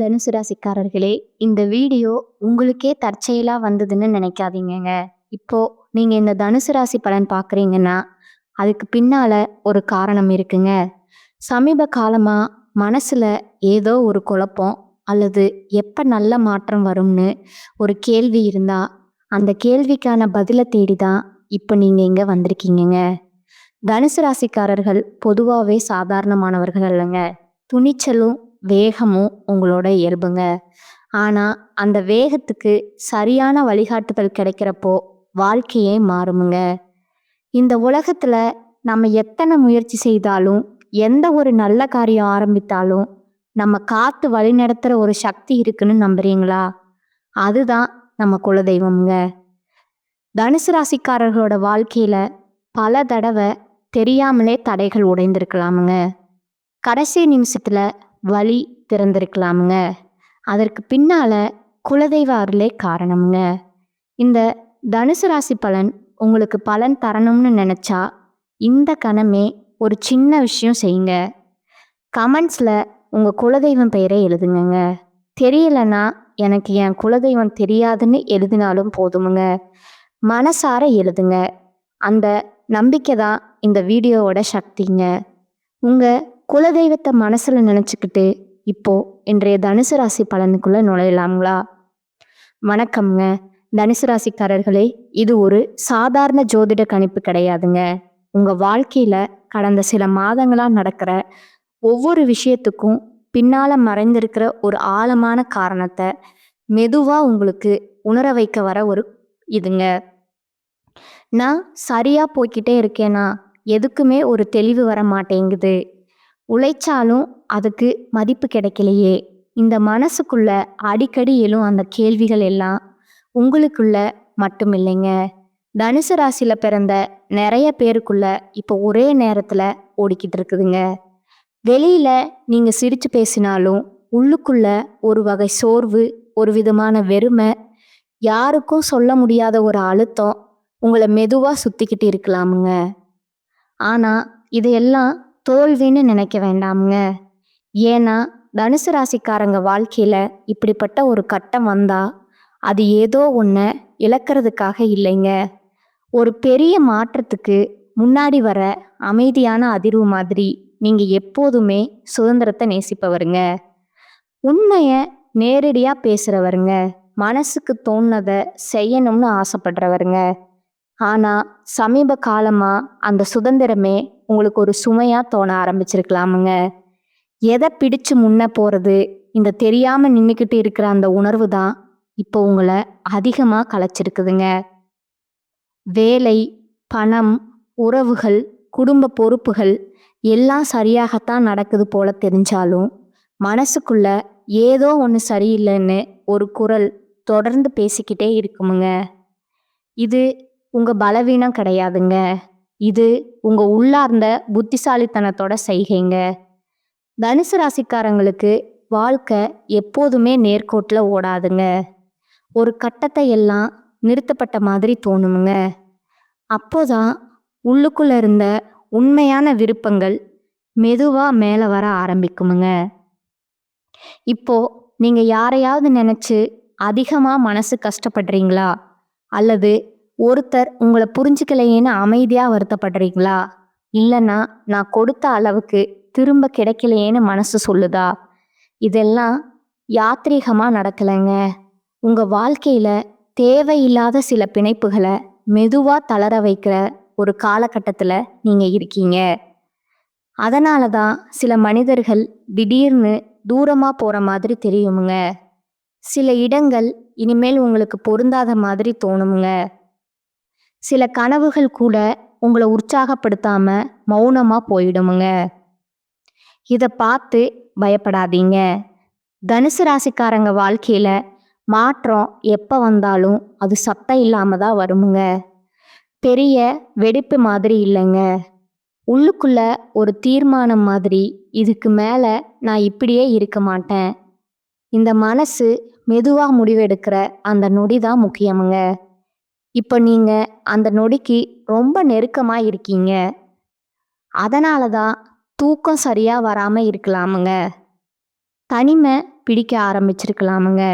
தனுசு ராசிக்காரர்களே, இந்த வீடியோ உங்களுக்கே தற்செயலா வந்ததுன்னு நினைக்காதீங்கங்க. இப்போ நீங்க இந்த தனுசு ராசி பலன் பார்க்குறீங்கன்னா, அதுக்கு பின்னால ஒரு காரணம் இருக்குங்க. சமீப காலமா மனசுல ஏதோ ஒரு குழப்பம் அல்லது எப்ப நல்ல மாற்றம் வரும்னு ஒரு கேள்வி இருந்தா, அந்த கேள்விக்கான பதில தேடி தான் இப்ப நீங்க இங்க வந்திருக்கீங்கங்க. தனுசு ராசிக்காரர்கள் பொதுவாவே சாதாரணமானவர்கள் அல்லங்க. துணிச்சலும் வேகமும் உங்களோட இயல்புங்க. ஆனா அந்த வேகத்துக்கு சரியான வழிகாட்டுதல் கிடைக்கிறப்போ வாழ்க்கையே மாறுமுங்க. இந்த உலகத்துல நம்ம எத்தனை முயற்சி செய்தாலும், எந்த ஒரு நல்ல காரியம் ஆரம்பித்தாலும் நம்ம காத்து வழிநடத்துற ஒரு சக்தி இருக்குன்னு நம்புறீங்களா? அதுதான் நம்ம குலதெய்வம்ங்க. தனுசு ராசிக்காரர்களோட வாழ்க்கையில பல தடவை தெரியாமலே தடைகள் உடைந்திருக்கலாமுங்க. கடைசி நிமிஷத்துல வழி திறந்திருக்கலாமுங்க. அதற்கு பின்னால குலதெய்வ அருளே காரணமுங்க. இந்த தனுசு ராசி பலன் உங்களுக்கு பலன் தரணும்னு நினைச்சா இந்த கணமே ஒரு சின்ன விஷயம் செய்யுங்க. கமெண்ட்ஸ்ல உங்க குலதெய்வம் பெயரை எழுதுங்க. தெரியலன்னா எனக்கு என் குலதெய்வம் தெரியாதுன்னு எழுதினாலும் போதுமுங்க. மனசார எழுதுங்க. அந்த நம்பிக்கை தான் இந்த வீடியோவோட சக்திங்க. உங்க குலதெய்வத்தை மனசுல நினைச்சுக்கிட்டு இப்போ இன்றைய தனுசு ராசி பலனுக்குள்ள நுழையலாங்களா? வணக்கம்ங்க. தனுசு ராசிக்காரர்களே, இது ஒரு சாதாரண ஜோதிட கணிப்பு கிடையாதுங்க. உங்க வாழ்க்கையில கடந்த சில மாதங்களா நடக்கிற ஒவ்வொரு விஷயத்துக்கும் பின்னால மறைந்திருக்கிற ஒரு ஆழமான காரணத்தை மெதுவா உங்களுக்கு உணர வைக்க வர ஒரு இதுங்க. நான் சரியா போய்க்கிட்டே இருக்கேனா, எதுக்குமே ஒரு தெளிவு வர மாட்டேங்குது, உழைச்சாலும் அதுக்கு மதிப்பு கிடைக்கலையே, இந்த மனசுக்குள்ள அடிக்கடி எழும் அந்த கேள்விகள் எல்லாம் உங்களுக்குள்ள மட்டும் இல்லைங்க. தனுசு ராசியில பிறந்த நிறைய பேருக்குள்ள இப்போ ஒரே நேரத்துல ஓடிக்கிட்டு இருக்குதுங்க. வெளியில நீங்க சிரிச்சு பேசினாலும் உள்ளுக்குள்ள ஒரு வகை சோர்வு, ஒரு விதமான வெறுமை, யாருக்கும் சொல்ல முடியாத ஒரு அழுத்தம் உங்களை மெதுவா சுத்திக்கிட்டு இருக்கலாமுங்க. ஆனா இதையெல்லாம் தோல்வின்னு நினைக்க வேண்டாமுங்க. ஏன்னா தனுசு ராசிக்காரங்க வாழ்க்கையில இப்படிப்பட்ட ஒரு கட்டம் வந்தா அது ஏதோ ஒன்றை இழக்கிறதுக்காக இல்லைங்க. ஒரு பெரிய மாற்றத்துக்கு முன்னாடி வர அமைதியான அதிர்வு மாதிரி நீங்க எப்போதுமே சுதந்திரத்தை நேசிப்பவருங்க. உண்மைய நேரடியா பேசுறவருங்க. மனசுக்கு தோணுனதை செய்யணும்னு ஆசைப்படுறவருங்க. ஆனா சமீப காலமா அந்த சுதந்திரமே உங்களுக்கு ஒரு சுமையா தோண ஆரம்பிச்சிருக்கலாமுங்க. எதை பிடிச்சு முன்ன போறது, இந்த தெரியாம நின்றுக்கிட்டு இருக்கிற அந்த உணர்வு தான் இப்போ உங்களை அதிகமா கலைச்சிருக்குதுங்க. வேலை, பணம், உறவுகள், குடும்ப பொறுப்புகள் எல்லாம் சரியாகத்தான் நடக்குது போல தெரிஞ்சாலும் மனசுக்குள்ள ஏதோ ஒன்று சரியில்லைன்னு ஒரு குரல் தொடர்ந்து பேசிக்கிட்டே இருக்குமுங்க. இது உங்க பலவீனம் கிடையாதுங்க. இது உங்க உள்ளார்ந்த புத்திசாலித்தனத்தோட செய்கைங்க. தனுசு ராசிக்காரங்களுக்கு வாழ்க்கை எப்போதுமே நேர்கோட்டில் ஓடாதுங்க. ஒரு கட்டத்தை எல்லாம் நிறுத்தப்பட்ட மாதிரி தோணுமுங்க. அப்போதான் உள்ளுக்குள்ள இருந்த உண்மையான விருப்பங்கள் மெதுவா மேலே வர ஆரம்பிக்குமுங்க. இப்போ நீங்க யாரையாவது நினைச்சு அதிகமா மனசு கஷ்டப்படுறீங்களா? அல்லது ஒருத்தர் உங்களை புரிஞ்சுக்கலையேன்னு அமைதியா வருத்தப்படுறீங்களா? இல்லைன்னா நான் கொடுத்த அளவுக்கு திரும்ப கிடைக்கலையேன்னு மனசு சொல்லுதா? இதெல்லாம் யாத்ரீகமா நடக்கலைங்க. உங்க வாழ்க்கையில தேவையில்லாத சில பிணைப்புகளை மெதுவா தளர வைக்கிற ஒரு காலகட்டத்துல நீங்க இருக்கீங்க. அதனால தான் சில மனிதர்கள் திடீர்னு தூரமா போற மாதிரி தெரியுமுங்க. சில இடங்கள் இனிமேல் உங்களுக்கு பொருந்தாத மாதிரி தோணுமுங்க. சில கனவுகள் கூட உங்களை உற்சாகப்படுத்தாம மௌனமா போயிடுமுங்க. இதை பார்த்து பயப்படாதீங்க. தனுசு ராசிக்காரங்க வாழ்க்கையில மாற்றம் எப்ப வந்தாலும் அது சத்தம் இல்லாம தான் வருமுங்க. பெரிய வெடிப்பு மாதிரி இல்லைங்க. உள்ளுக்குள்ள ஒரு தீர்மானம் மாதிரி, இதுக்கு மேல நான் இப்படியே இருக்க மாட்டேன். இந்த மனசு மெதுவா முடிவெடுக்கிற அந்த நொடி தான் முக்கியமுங்க. இப்போ நீங்க அந்த நொடிக்கு ரொம்ப நெருக்கமா இருக்கீங்க. அதனால தான் தூக்கம் சரியா வராம இருக்கலாமுங்க. தனிமை பிடிக்க ஆரம்பிச்சிருக்கலாமுங்க.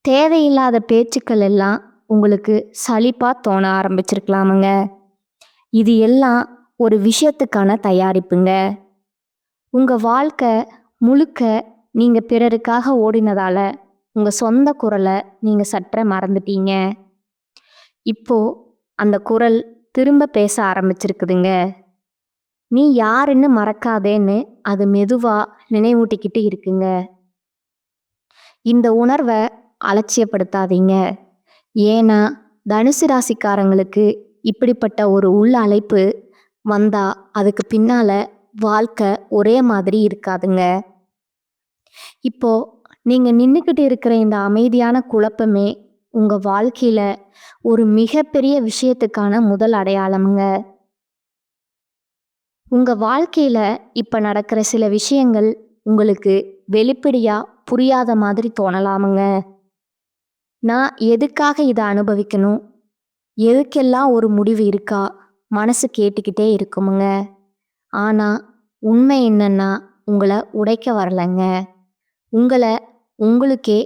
தேவையில்லாத பேச்சுக்கள் எல்லாம் உங்களுக்கு சலிப்பா தோண ஆரம்பிச்சிருக்கலாமுங்க. இது எல்லாம் ஒரு விஷயத்துக்கான தயாரிப்புங்க. உங்க வாழ்க்கை முழுக்க நீங்க பிறருக்காக ஓடினதால உங்க சொந்த குரலை நீங்க சற்றே மறந்துட்டீங்க. இப்போ அந்த குரல் திரும்ப பேச ஆரம்பிச்சிருக்குதுங்க. நீ யாருன்னு மறக்காதேன்னு அது மெதுவா நினைவூட்டிக்கிட்டு இருக்குங்க. இந்த உணர்வை அலட்சியப்படுத்தாதீங்க. ஏன்னா தனுசு ராசிக்காரங்களுக்கு இப்படிப்பட்ட ஒரு உள் அழைப்பு வந்தா அதுக்கு பின்னால வாழ்க்கை ஒரே மாதிரி இருக்காதுங்க. இப்போ நீங்க நின்னுக்கிட்டு இருக்கிற இந்த அமைதியான குழப்பமே உங்க வாழ்க்கையில ஒரு மிகப்பெரிய விஷயத்துக்கான முதல் அடையாளமுங்க. உங்க வாழ்க்கையில இப்ப நடக்கிற சில விஷயங்கள் உங்களுக்கு வெளிப்படையா புரியாத மாதிரி தோணலாமுங்க. நான் எதுக்காக இதை அனுபவிக்கணும், எதுக்கெல்லாம் ஒரு முடிவு இருக்கா மனசு கேட்டுக்கிட்டே இருக்குமுங்க. ஆனா உண்மை என்னன்னா உங்களை உடைக்க வரலைங்க. உங்களை உங்களுக்கே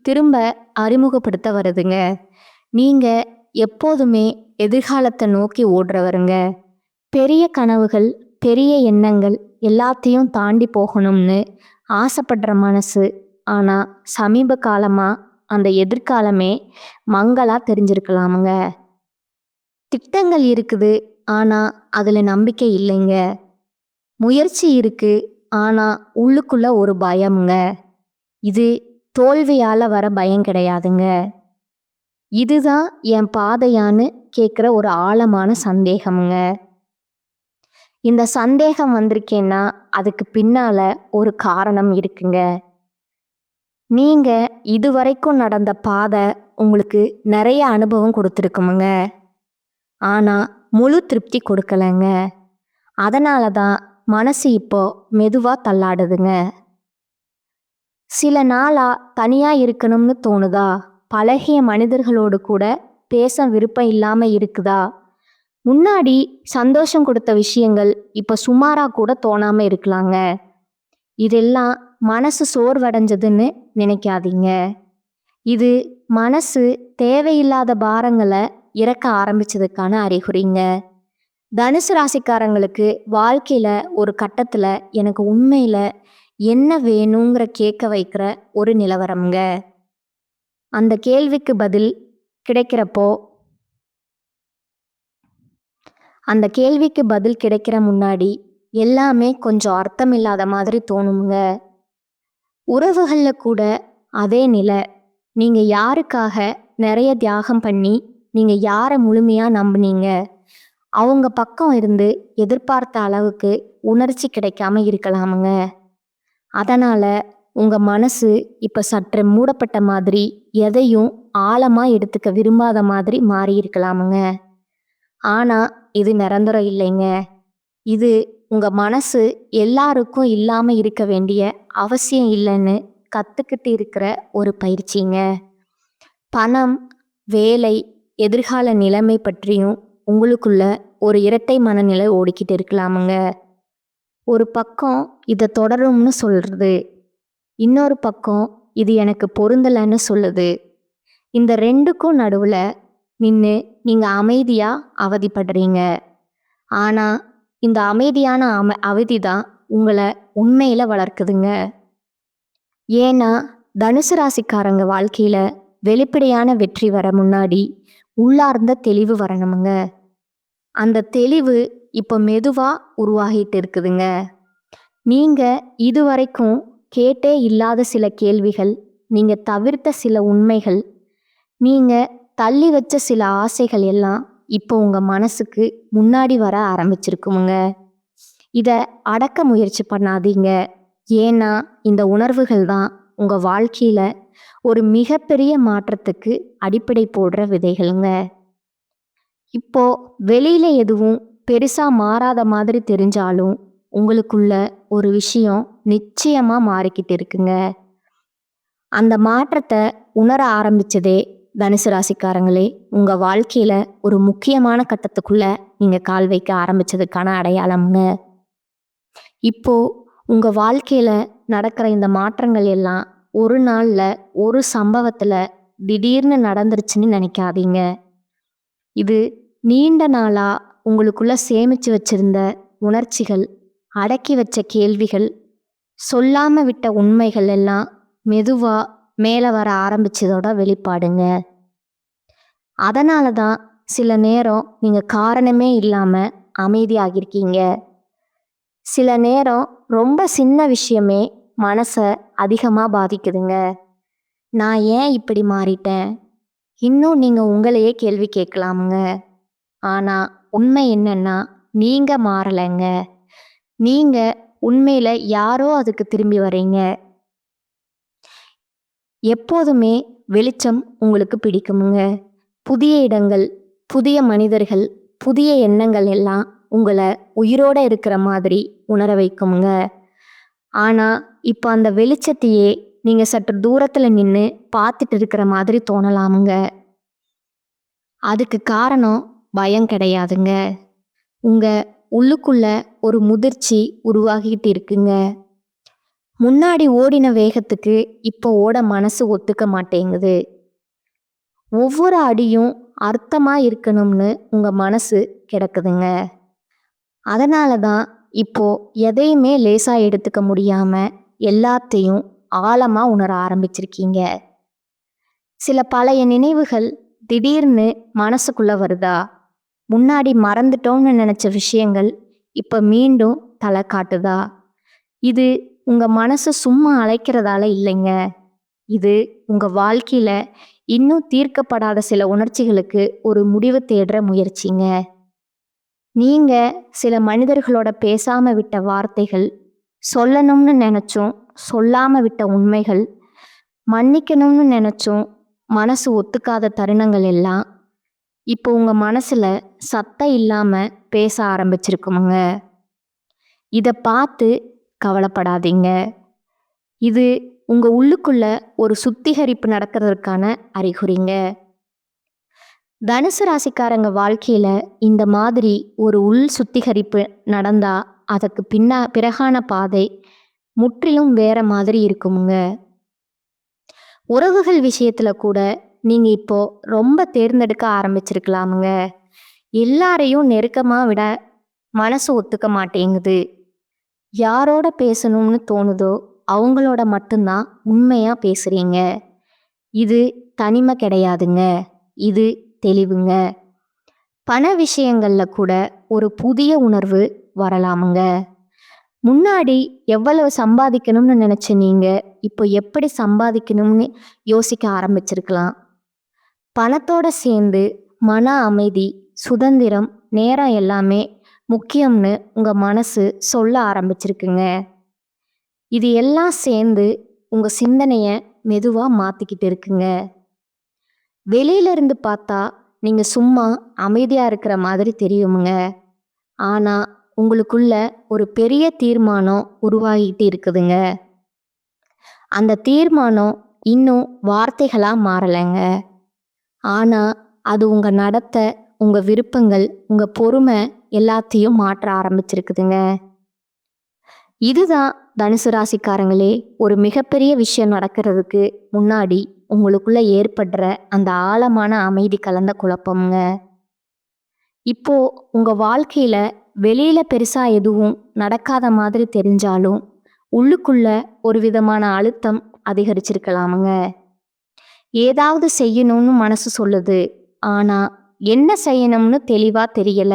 திரும்ப அறிமுகப்படுத்த வருதுங்க. நீங்க எப்போதுமே எதிர்காலத்தை நோக்கி ஓடுறவருங்க. பெரிய கனவுகள், பெரிய எண்ணங்கள் எல்லாத்தையும் தாண்டி போகணும்னு ஆசைப்படுற மனசு. ஆனா சமீப காலமா அந்த எதிர்காலமே மங்களா தெரிஞ்சிருக்கலாமுங்க. திட்டங்கள் இருக்குது, ஆனா அதுல நம்பிக்கை இல்லைங்க. முயற்சி இருக்கு, ஆனா உள்ளுக்குள்ள ஒரு பயமுங்க. இது தோல்வியால வர பயம் கிடையாதுங்க. இதுதான் என் பாதையான்னு கேட்குற ஒரு ஆழமான சந்தேகமுங்க. இந்த சந்தேகம் வந்திருக்கேன்னா அதுக்கு பின்னால ஒரு காரணம் இருக்குங்க. நீங்க இதுவரைக்கும் நடந்த பாதை உங்களுக்கு நிறைய அனுபவம் கொடுத்துருக்குமுங்க. ஆனா முழு திருப்தி கொடுக்கலங்க. அதனால தான் மனசு இப்போ மெதுவா தள்ளாடுதுங்க. சில நாளா தனியா இருக்கணும்னு தோணுதா? பழகிய மனிதர்களோடு கூட பேச விருப்பம் இல்லாம இருக்குதா? முன்னாடி சந்தோஷம் கொடுத்த விஷயங்கள் இப்ப சுமாரா கூட தோணாம இருக்கலாங்க. இதெல்லாம் மனசு சோர்வடைஞ்சதுன்னு நினைக்காதீங்க. இது மனசு தேவையில்லாத பாரங்களை இறக்க ஆரம்பிச்சதுக்கான அறிகுறிங்க. தனுசு ராசிக்காரங்களுக்கு வாழ்க்கையில ஒரு கட்டத்துல எனக்கு உண்மையில என்ன வேணுங்கிற கேட்க வைக்கிற ஒரு நிலவரம்ங்க. அந்த கேள்விக்கு பதில் கிடைக்கிறப்போ அந்த கேள்விக்கு பதில் கிடைக்கிற முன்னாடி எல்லாமே கொஞ்சம் அர்த்தம் இல்லாத மாதிரி தோணுங்க. உறவுகள்ல கூட அதே நிலை. நீங்க யாருக்காக நிறைய தியாகம் பண்ணி நீங்க யாரை முழுமையா நம்புனீங்க, அவங்க பக்கம் இருந்து எதிர்பார்த்த அளவுக்கு உணர்ச்சி கிடைக்காம இருக்கலாமுங்க. அதனால உங்க மனசு இப்ப சற்று மூடப்பட்ட மாதிரி, எதையும் ஆழமா எடுத்துக்க விரும்பாத மாதிரி மாறி இருக்கலாமுங்க. ஆனா இது நிரந்தரம் இல்லைங்க. இது உங்க மனசு எல்லாருக்கும் இல்லாம இருக்க வேண்டிய அவசியம் இல்லைன்னு கத்துக்கிட்டு இருக்கிற ஒரு பயிற்சிங்க. பணம், வேலை, எதிர்கால நிலைமை பற்றியும் உங்களுக்குள்ள ஒரு இரட்டை மனநிலை ஓடிக்கிட்டு இருக்கலாமுங்க. ஒரு பக்கம் இதை தொடரும்னு சொல்றது, இன்னொரு பக்கம் இது எனக்கு பொருந்தலைன்னு சொல்லுது. இந்த ரெண்டுக்கும் நடுவுல நின்று நீங்க அமைதியா அவதிப்படுறீங்க. ஆனா இந்த அமைதியான அவதி தான் உங்களை உண்மையில வளர்க்குதுங்க. ஏன்னா தனுசு ராசிக்காரங்க வாழ்க்கையில வெளிப்படையான வெற்றி வர முன்னாடி உள்ளார்ந்த தெளிவு வரணுமுங்க. அந்த தெளிவு இப்போ மெதுவா உருவாகிட்டு இருக்குதுங்க. நீங்க இதுவரைக்கும் கேட்டே இல்லாத சில கேள்விகள், நீங்க தவிர்த்த சில உண்மைகள், நீங்க தள்ளி வச்ச சில ஆசைகள் எல்லாம் இப்போ உங்க மனசுக்கு முன்னாடி வர ஆரம்பிச்சிருக்குமுங்க. இதை அடக்க முயற்சி பண்ணாதீங்க. ஏன்னா இந்த உணர்வுகள் தான் உங்க வாழ்க்கையில ஒரு மிகப்பெரிய மாற்றத்துக்கு அடிப்படை போடுற விதைகளுங்க. இப்போ வெளியில எதுவும் பெருசா மாறாத மாதிரி தெரிஞ்சாலும் உங்களுக்குள்ள ஒரு விஷயம் நிச்சயமா மாறிக்கிட்டு இருக்குங்க. அந்த மாற்றத்தை உணர ஆரம்பிச்சதே தனுசு ராசிக்காரங்களே உங்க வாழ்க்கையில ஒரு முக்கியமான கட்டத்துக்குள்ள நீங்க கால் வைக்க ஆரம்பிச்சதுக்கான அடையாளம்ங்க. இப்போ உங்க வாழ்க்கையில நடக்கிற இந்த மாற்றங்கள் எல்லாம் ஒரு நாள்ல ஒரு சம்பவத்துல திடீர்னு நடந்துருச்சுன்னு நினைக்காதீங்க. இது நீண்ட நாளா உங்களுக்குள்ள சேமிச்சு வச்சிருந்த உணர்ச்சிகள், அடக்கி வச்ச கேள்விகள், சொல்லாம விட்ட உண்மைகள் எல்லாம் மெதுவா மேல வர ஆரம்பிச்சதோட வெளிப்பாடுங்க. அதனால தான் சில நேரம் நீங்க காரணமே இல்லாம அமைதியாகிருக்கீங்க. சில நேரம் ரொம்ப சின்ன விஷயமே மனசை அதிகமா பாதிக்குதுங்க. நான் ஏன் இப்படி மாறிட்டேன்? இன்னும் நீங்க உங்களையே கேள்வி கேட்கலாமுங்க. ஆனா உண்மை என்னன்னா, நீங்க மாறலைங்க. நீங்க உண்மையில யாரோ அதுக்கு திரும்பி வரீங்க. எப்போதுமே வெளிச்சம் உங்களுக்கு பிடிக்குமுங்க. புதிய இடங்கள், புதிய மனிதர்கள், புதிய எண்ணங்கள் எல்லாம் உங்களை உயிரோட இருக்கிற மாதிரி உணர வைக்குமுங்க. ஆனா இப்போ அந்த வெளிச்சத்தையே நீங்க சற்று தூரத்துல நின்று பார்த்துட்டு இருக்கிற மாதிரி தோணலாமுங்க. அதுக்கு காரணம் பயம் கிடையாதுங்க. உங்க உள்ளுக்குள்ள ஒரு முதிர்ச்சி உருவாகிட்டு இருக்குங்க. முன்னாடி ஓடின வேகத்துக்கு இப்போ ஓட மனசு ஒத்துக்க மாட்டேங்குது. ஒவ்வொரு அடியும் அர்த்தமா இருக்கணும்னு உங்க மனசு கிடக்குதுங்க. அதனால தான் இப்போ எதையுமே லேசா எடுத்துக்க முடியாம எல்லாத்தையும் ஆழமா உணர ஆரம்பிச்சிருக்கீங்க. சில பழைய நினைவுகள் திடீர்னு மனசுக்குள்ள வருதா? முன்னாடி மறந்துட்டோம்னு நினைச்ச விஷயங்கள் இப்ப மீண்டும் தலை காட்டுதா? இது உங்க மனசு சும்மா அழைக்கிறதால இல்லைங்க. இது உங்க வாழ்க்கையில இன்னும் தீர்க்கப்படாத சில உணர்ச்சிகளுக்கு ஒரு முடிவு தேடுற முயற்சிங்க. நீங்க சில மனிதர்களோட பேசாம விட்ட வார்த்தைகள், சொல்லணும்னு நினைச்சும் சொல்லாம விட்ட உண்மைகள், மன்னிக்கணும்னு நினைச்சும் மனசு ஒத்துக்காத தருணங்கள் எல்லாம் இப்போ உங்க மனசுல சத்தம் இல்லாம பேச ஆரம்பிச்சிருக்குமுங்க. இதை பார்த்து கவலைப்படாதீங்க. இது உங்க உள்ளுக்குள்ள ஒரு சுத்திகரிப்பு நடக்கிறதுக்கான அறிகுறிங்க. தனுசு ராசிக்காரங்க வாழ்க்கையில இந்த மாதிரி ஒரு உள் சுத்திகரிப்பு நடந்தா அதுக்கு பிறகான பாதை முற்றிலும் வேற மாதிரி இருக்குமுங்க. உறவுகள் விஷயத்துல கூட நீங்க இப்போ ரொம்ப தேர்ந்தெடுக்க ஆரம்பிச்சிருக்கலாமுங்க. எல்லாரையும் நெருக்கமா விட மனசு ஒத்துக்க மாட்டேங்குது. யாரோட பேசணும்னு தோணுதோ அவங்களோட மட்டும்தான் உண்மையா பேசுறீங்க. இது தனிமை கிடையாதுங்க. இது தெளிவுங்க. பண விஷயங்கள்ல கூட ஒரு புதிய உணர்வு வரலாமுங்க. முன்னாடி எவ்வளவு சம்பாதிக்கணும்னு நினைச்ச நீங்க இப்போ எப்படி சம்பாதிக்கணும்னு யோசிக்க ஆரம்பிச்சிருக்கலாம். பணத்தோட சேர்ந்து மன அமைதி, சுதந்திரம், நேரம் எல்லாமே முக்கியம்னு உங்க மனசு சொல்ல ஆரம்பிச்சிருக்குங்க. இது எல்லாம் சேர்ந்து உங்க சிந்தனைய மெதுவா மாத்திக்கிட்டு இருக்குங்க. வெளியில இருந்து பார்த்தா நீங்க சும்மா அமைதியா இருக்கிற மாதிரி தெரியுமுங்க. ஆனா உங்களுக்குள்ள ஒரு பெரிய தீர்மானம் உருவாகிட்டு இருக்குதுங்க. அந்த தீர்மானம் இன்னும் வார்த்தைகளா மாறலைங்க. ஆனா அது உங்க நடத்தை, உங்க விருப்பங்கள், உங்க பொறுமை எல்லாத்தையும் மாற்ற ஆரம்பிச்சிருக்குதுங்க. இதுதான் தனுசு ராசிக்காரங்களே, ஒரு மிகப்பெரிய விஷயம் நடக்கிறதுக்கு முன்னாடி உங்களுக்குள்ள ஏற்படுற அந்த ஆழமான அமைதி கலந்த குழப்பம்ங்க. இப்போ உங்க வாழ்க்கையில வெளியில பெருசா எதுவும் நடக்காத மாதிரி தெரிஞ்சாலும் உள்ளுக்குள்ள ஒரு விதமான அழுத்தம் அதிகரிச்சிருக்கலாமுங்க. ஏதாவது செய்யணும்னு மனசு சொல்லுது. ஆனா என்ன செய்யணும்னு தெளிவா தெரியல.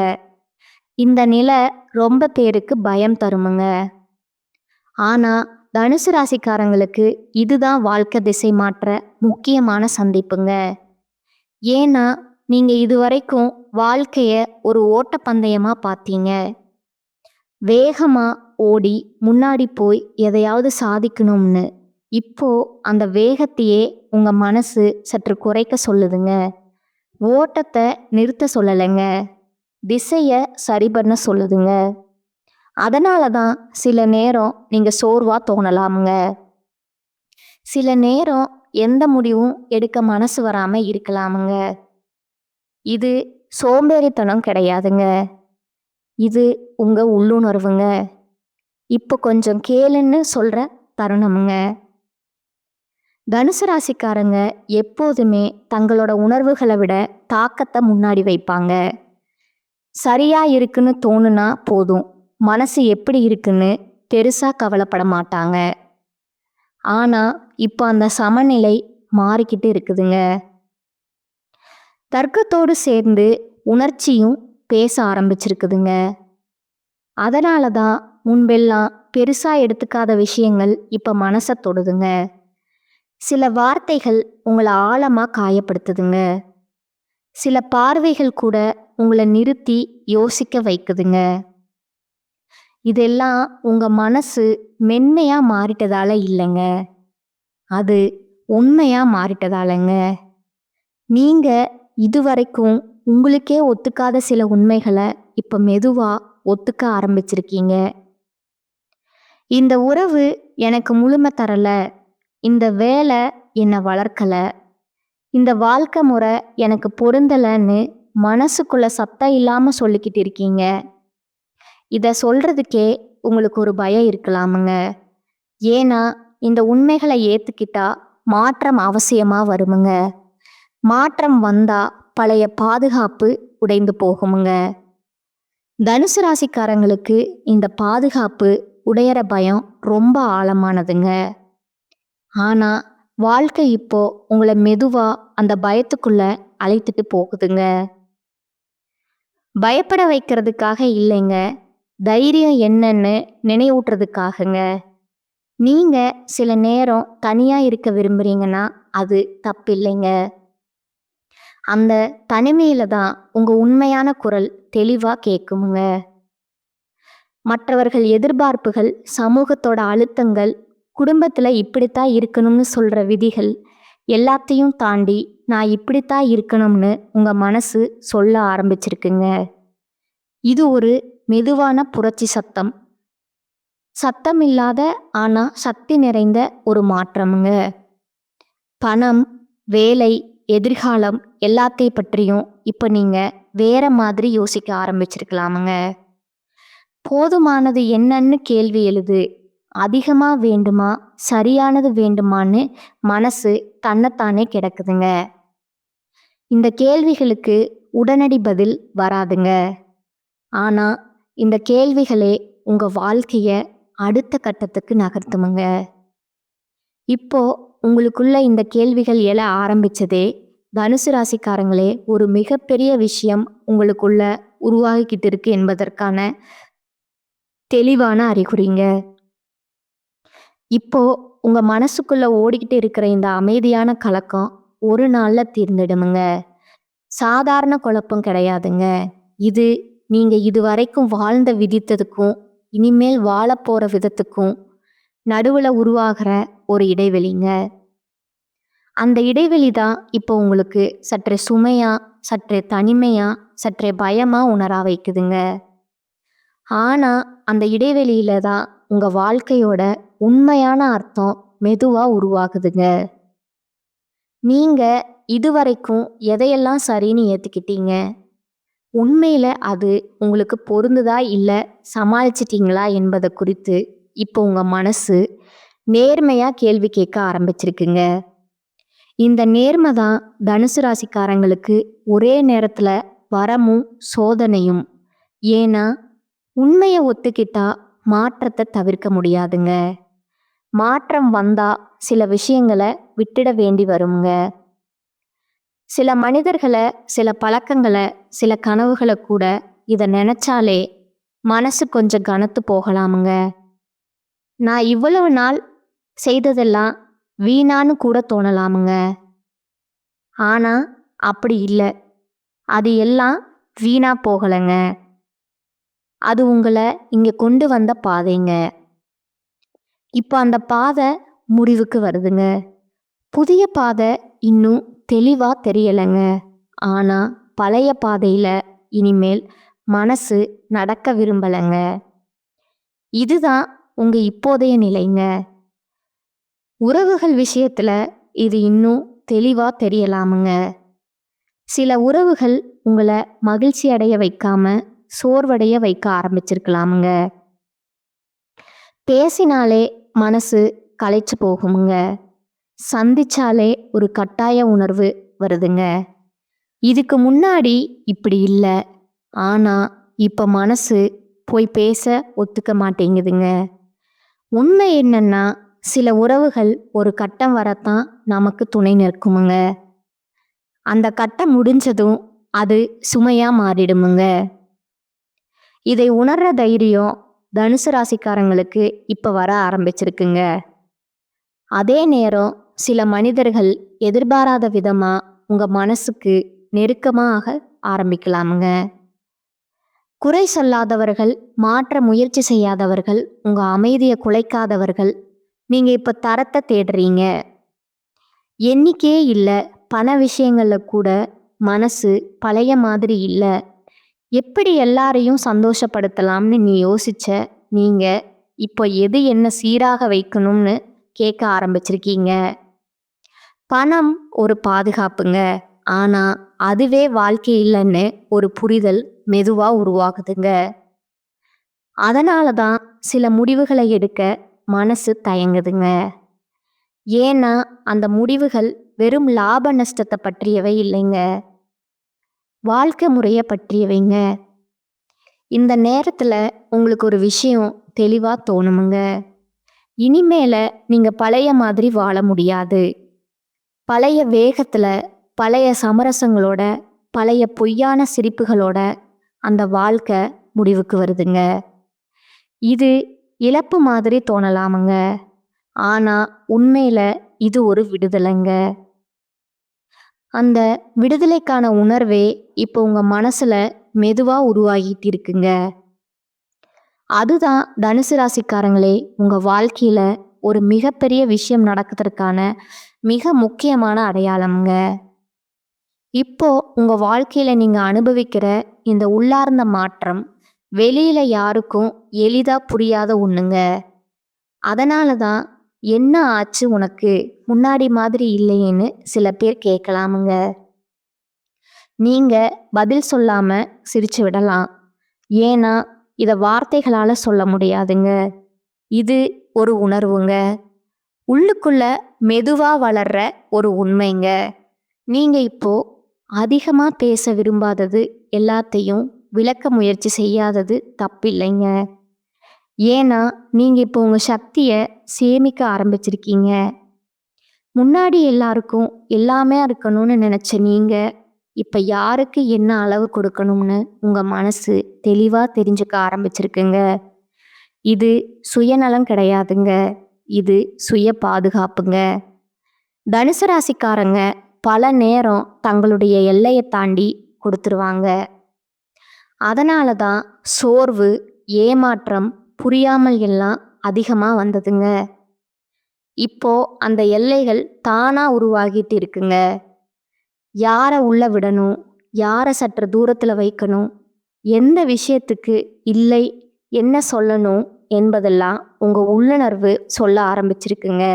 இந்த நிலை ரொம்ப பேருக்கு பயம் தருமுங்க. ஆனா தனுசு ராசிக்காரங்களுக்கு இதுதான் வாழ்க்கை திசை மாற்ற முக்கியமான சந்திப்புங்க. ஏன்னா நீங்க இதுவரைக்கும் வாழ்க்கைய ஒரு ஓட்டப்பந்தயமா பார்த்தீங்க. வேகமா ஓடி முன்னாடி போய் எதையாவது சாதிக்கணும்னு. இப்போ அந்த வேகத்தையே உங்க மனசு சற்று குறைக்க சொல்லுதுங்க. ஓட்டத்தை நிறுத்த சொல்லலைங்க, திசைய சரி பண்ண சொல்லுதுங்க. அதனால தான் சில நேரம் நீங்க சோர்வா தோணலாமுங்க. சில நேரம் எந்த முடிவும் எடுக்க மனசு வராம இருக்கலாமுங்க. இது சோம்பேறித்தனம் கிடையாதுங்க. இது உங்க உள்ளுணர்வுங்க. இப்போ கொஞ்சம் கேளுன்னு சொல்ற தருணமுங்க. தனுசு ராசிக்காரங்க எப்போதுமே தங்களோட உணர்வுகளை விட தாக்கத்தை முன்னாடி வைப்பாங்க. சரியா இருக்குன்னு தோணுனா போதும், மனசு எப்படி இருக்குன்னு பெருசா கவலைப்பட மாட்டாங்க. ஆனா இப்போ அந்த சமநிலை மாறிக்கிட்டு இருக்குதுங்க. தர்க்கத்தோடு சேர்ந்து உணர்ச்சியும் பேச ஆரம்பிச்சிருக்குதுங்க. அதனால தான் முன்பெல்லாம் பெருசா எடுத்துக்காத விஷயங்கள் இப்ப மனசை தொடுதுங்க. சில வார்த்தைகள் உங்களை ஆழமா காயப்படுத்துதுங்க. சில பார்வைகள் கூட உங்களை நிறுத்தி யோசிக்க வைக்குதுங்க. இதெல்லாம் உங்க மனசு மென்மையா மாறிட்டதால இல்லைங்க, அது உண்மையா மாறிட்டதாலங்க. நீங்க இதுவரைக்கும் உங்களுக்கே ஒத்துக்காத சில உண்மைகளை இப்ப மெதுவா ஒத்துக்க ஆரம்பிச்சிருக்கீங்க. இந்த உறவு எனக்கு முழுமை தரல, இந்த வேலை என்னை வளர்க்கல, இந்த வாழ்க்கை முறை எனக்கு பொருந்தலைன்னு மனசுக்குள்ள சத்தம் இல்லாம சொல்லிக்கிட்டு இருக்கீங்க. இதை சொல்றதுக்கே உங்களுக்கு ஒரு பயம் இருக்கலாமுங்க. ஏன்னா இந்த உண்மைகளை ஏத்துக்கிட்டா மாற்றம் அவசியமா வருமுங்க. மாற்றம் வந்தா பழைய பாதுகாப்பு உடைந்து போகுமுங்க. தனுசு ராசிக்காரங்களுக்கு இந்த பாதுகாப்பு உடையற பயம் ரொம்ப ஆழமானதுங்க. ஆனா வாழ்க்கை இப்போ உங்களை மெதுவா அந்த பயத்துக்குள்ள அழைத்துட்டு போகுதுங்க. பயப்பட வைக்கிறதுக்காக இல்லைங்க, தைரியம் என்னன்னு நினைவூட்டுறதுக்காகங்க. நீங்க சில நேரம் தனியா இருக்க விரும்புறீங்கன்னா அது தப்பில்லைங்க. அந்த தனிமையில தான் உங்க உண்மையான குரல் தெளிவா கேட்குமுங்க. மற்றவர்கள் எதிர்பார்ப்புகள், சமூகத்தோட அழுத்தங்கள், குடும்பத்துல இப்படித்தான் இருக்கணும்னு சொல்ற விதிகள் எல்லாத்தையும் தாண்டி நான் இப்படித்தான் இருக்கணும்னு உங்க மனசு சொல்ல ஆரம்பிச்சிருக்குங்க. இது ஒரு மெதுவான புரட்சி சத்தம். சத்தம் இல்லாத ஆனா சக்தி நிறைந்த ஒரு மாற்றமுங்க. பணம், வேலை, எதிர்காலம் எல்லாத்தை பற்றியும் இப்ப நீங்க வேற மாதிரி யோசிக்க ஆரம்பிச்சிருக்கலாமுங்க. போதுமானது என்னன்னு கேள்வி எழுது, அதிகமா வேண்டுமா, சரியானது வேண்டுமான்னு மனசு தன்னைத்தானே கிடக்குதுங்க. இந்த கேள்விகளுக்கு உடனடி பதில் வராதுங்க. ஆனா இந்த கேள்விகளே உங்க வாழ்க்கைய அடுத்த கட்டத்துக்கு நகர்த்துமுங்க. இப்போ உங்களுக்குள்ள இந்த கேள்விகள் எழ ஆரம்பிச்சதே தனுசு ராசிக்காரங்களே ஒரு மிகப்பெரிய விஷயம் உங்களுக்குள்ள உருவாகிக்கிட்டு இருக்கு என்பதற்கான தெளிவான அறிகுறிங்க. இப்போ உங்க மனசுக்குள்ள ஓடிக்கிட்டு இருக்கிற இந்த அமைதியான கலக்கம் ஒரு நாள்ல தீர்ந்துடுமுங்க. சாதாரண குழப்பம் கிடையாதுங்க. இது நீங்க இதுவரைக்கும் வாழ்ந்த விதத்துக்கும் இனிமேல் வாழப்போற விதத்துக்கும் நடுவுல உருவாகிற ஒரு இடைவெளிங்க. அந்த இடைவெளி தான் இப்போ உங்களுக்கு சற்றே சுமையா, சற்றே தனிமையா, சற்றே பயமா உணர வைக்குதுங்க. ஆனா அந்த இடைவெளியில தான் உங்க வாழ்க்கையோட உண்மையான அர்த்தம் மெதுவா உருவாகுதுங்க. நீங்க இதுவரைக்கும் எதையெல்லாம் சரின்னு ஏத்துக்கிட்டீங்க, உண்மையில அது உங்களுக்கு பொருந்துதா இல்ல சமாளிச்சிட்டீங்களா என்பதை குறித்து இப்போ உங்க மனசு நேர்மையா கேள்வி கேட்க ஆரம்பிச்சிருக்குங்க. இந்த நேர்மை தான் தனுசு ராசிக்காரங்களுக்கு ஒரே நேரத்துல வரமும் சோதனையும். ஏன்னா உண்மையை ஒத்துக்கிட்டா மாற்றத்தை தவிர்க்க முடியாதுங்க. மாற்றம் வந்தா சில விஷயங்களை விட்டுட வேண்டி வருங்க. சில மனிதர்களை, சில பழக்கங்களை, சில கனவுகளை கூட இதை நினைச்சாலே மனசு கொஞ்சம் கனத்து போகலாமுங்க. நான் இவ்வளவு நாள் செய்ததெல்லாம் வீணான்னு கூட தோணலாமுங்க. ஆனா அப்படி இல்லை, அது எல்லாம் வீணா போகலைங்க. அது உங்களை இங்க கொண்டு வந்த பாதைங்க. இப்போ அந்த பாதை முடிவுக்கு வருதுங்க. புதிய பாதை இன்னும் தெளிவா தெரியலைங்க. ஆனா பழைய பாதையில இனிமேல் மனசு நடக்க விரும்பலைங்க. இதுதான் உங்க இப்போதைய நிலைங்க. உறவுகள் விஷயத்துல இது இன்னும் தெளிவா தெரியலாமுங்க. சில உறவுகள் உங்களை மகிழ்ச்சி அடைய வைக்காம சோர்வடைய வைக்க ஆரம்பிச்சிருக்கலாமுங்க. பேசினாலே மனசு களைச்சு போகுமுங்க. சந்திச்சாலே ஒரு கட்டாய உணர்வு வருதுங்க. இதுக்கு முன்னாடி இப்படி இல்ல. ஆனா இப்ப மனசு போய் பேச ஒத்துக்க மாட்டேங்குதுங்க. உண்மை என்னன்னா, சில உறவுகள் ஒரு கட்டம் வரத்தான் நமக்கு துணை நிற்குமுங்க. அந்த கட்டம் முடிஞ்சதும் அது சுமையா மாறிடுமுங்க. இதை உணர்ற தைரியம் தனுசு ராசிக்காரங்களுக்கு இப்ப வர ஆரம்பிச்சிருக்குங்க. அதே நேரம் சில மனிதர்கள் எதிர்பாராத விதமா உங்க மனசுக்கு நெருக்கமாக ஆரம்பிக்கலாமுங்க. குறை சொல்லாதவர்கள், மாற்ற முயற்சி செய்யாதவர்கள், உங்க அமைதியை குலைக்காதவர்கள், நீங்க இப்ப தரத்தை தேடுறீங்க. எண்ணிக்கையே இல்ல, பண விஷயங்கள்ல கூட மனசு பழைய மாதிரி இல்ல. எப்படி எல்லாரையும் சந்தோஷப்படுத்தலாம்னு நீ யோசிச்ச நீங்க இப்போ எது என்ன சீராக வைக்கணும்னு கேட்க ஆரம்பிச்சிருக்கீங்க. பணம் ஒரு பாதுகாப்புங்க. ஆனா அதுவே வாழ்க்கை இல்லைன்னு ஒரு புரிதல் மெதுவா உருவாகுதுங்க. அதனால தான் சில முடிவுகளை எடுக்க மனசு தயங்குதுங்க. ஏன்னா அந்த முடிவுகள் வெறும் லாப நஷ்டத்தை பற்றியவை இல்லைங்க, வாழ்க்கை முறையை பற்றியவைங்க. இந்த நேரத்துல உங்களுக்கு ஒரு விஷயம் தெளிவா தோணுமுங்க. இனிமேல நீங்க பழைய மாதிரி வாழ முடியாது. பழைய வேகத்துல, பழைய சமரசங்களோட, பழைய பொய்யான சிரிப்புகளோட அந்த வாழ்க்கை முடிவுக்கு வருதுங்க. இது இழப்பு மாதிரி தோணலாமுங்க. ஆனா உண்மையில இது ஒரு விடுதலைங்க. அந்த விடுதலைக்கான உணர்வே இப்போ உங்க மனசுல மெதுவா உருவாகிட்டு இருக்குங்க. அதுதான் தனுசு ராசிக்காரங்களே, உங்க வாழ்க்கையில ஒரு மிகப்பெரிய விஷயம் நடக்கிறதுக்கான மிக முக்கியமான அடையாளம்ங்க. இப்போ உங்க வாழ்க்கையில நீங்க அனுபவிக்கிற இந்த உள்ளார்ந்த மாற்றம் வெளியில யாருக்கும் எளிதா புரியாத ஒண்ணுங்க. அதனால தான் என்ன ஆச்சு உனக்கு, முன்னாடி மாதிரி இல்லையேன்னு சில பேர் கேட்கலாமுங்க. நீங்க பதில் சொல்லாம சிரிச்சு விடலாம். ஏன்னா இத வார்த்தைகளால சொல்ல முடியாதுங்க. இது ஒரு உணர்வுங்க. உள்ளுக்குள்ள மெதுவா வளர்ற ஒரு உண்மைங்க. நீங்க இப்போ அதிகமா பேச விரும்பாதது, எல்லாத்தையும் விளக்க முயற்சி செய்யாதது தப்பில்லைங்க. ஏன்னா நீங்க இப்போ உங்க சக்தியை சேமிக்க ஆரம்பிச்சிருக்கீங்க. முன்னாடி எல்லாருக்கும் எல்லாமே இருக்கணும்னு நினைச்ச நீங்க இப்ப யாருக்கு என்ன அளவு கொடுக்கணும்னு உங்க மனசு தெளிவா தெரிஞ்சுக்க ஆரம்பிச்சிருக்குங்க. இது சுயநலம் கிடையாதுங்க, இது சுய பாதுகாப்புங்க. தனுசு ராசிக்காரங்க பல நேரம் தங்களுடைய எல்லையை தாண்டி கொடுத்துருவாங்க. அதனால தான் சோர்வு, ஏமாற்றம், புரியாமல் எல்லாம் அதிகமா வந்ததுங்க. இப்போ அந்த எல்லைகள் தானா உருவாகிட்டு இருக்குங்க. யாரை உள்ள விடணும், யாரை சற்று தூரத்துல வைக்கணும், எந்த விஷயத்துக்கு இல்லை, என்ன சொல்லணும் என்பதெல்லாம் உங்க உள்ளுணர்வு சொல்ல ஆரம்பிச்சிருக்குங்க.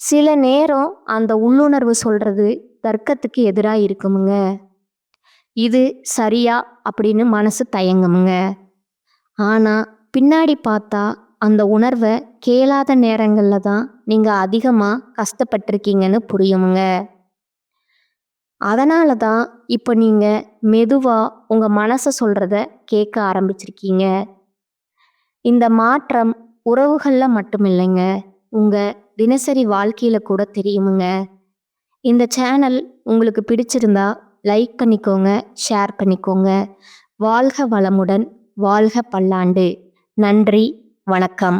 சில நேரம் அந்த உள்ளுணர்வு சொல்றது தர்க்கத்துக்கு எதிராக இருக்குமுங்க. இது சரியா அப்படின்னு மனசு தயங்குமுங்க. ஆனா பின்னாடி பார்த்தா அந்த உணர்வை கேளாத நேரங்கள்ல தான் நீங்க அதிகமா கஷ்டப்பட்டிருக்கீங்கன்னு புரியுமுங்க. அதனால தான் இப்போ நீங்க மெதுவா உங்க மனசை சொல்றத கேட்க ஆரம்பிச்சிருக்கீங்க. இந்த மாற்றம் உறவுகள்ல மட்டும் இல்லைங்க, உங்க தினசரி வாழ்க்கையில கூட தெரியுமுங்க. இந்த சேனல் உங்களுக்கு பிடிச்சிருந்தா லைக் பண்ணிக்கோங்க, ஷேர் பண்ணிக்கோங்க. வாழ்க வளமுடன், வாழ்க பல்லாண்டு. நன்றி, வணக்கம்.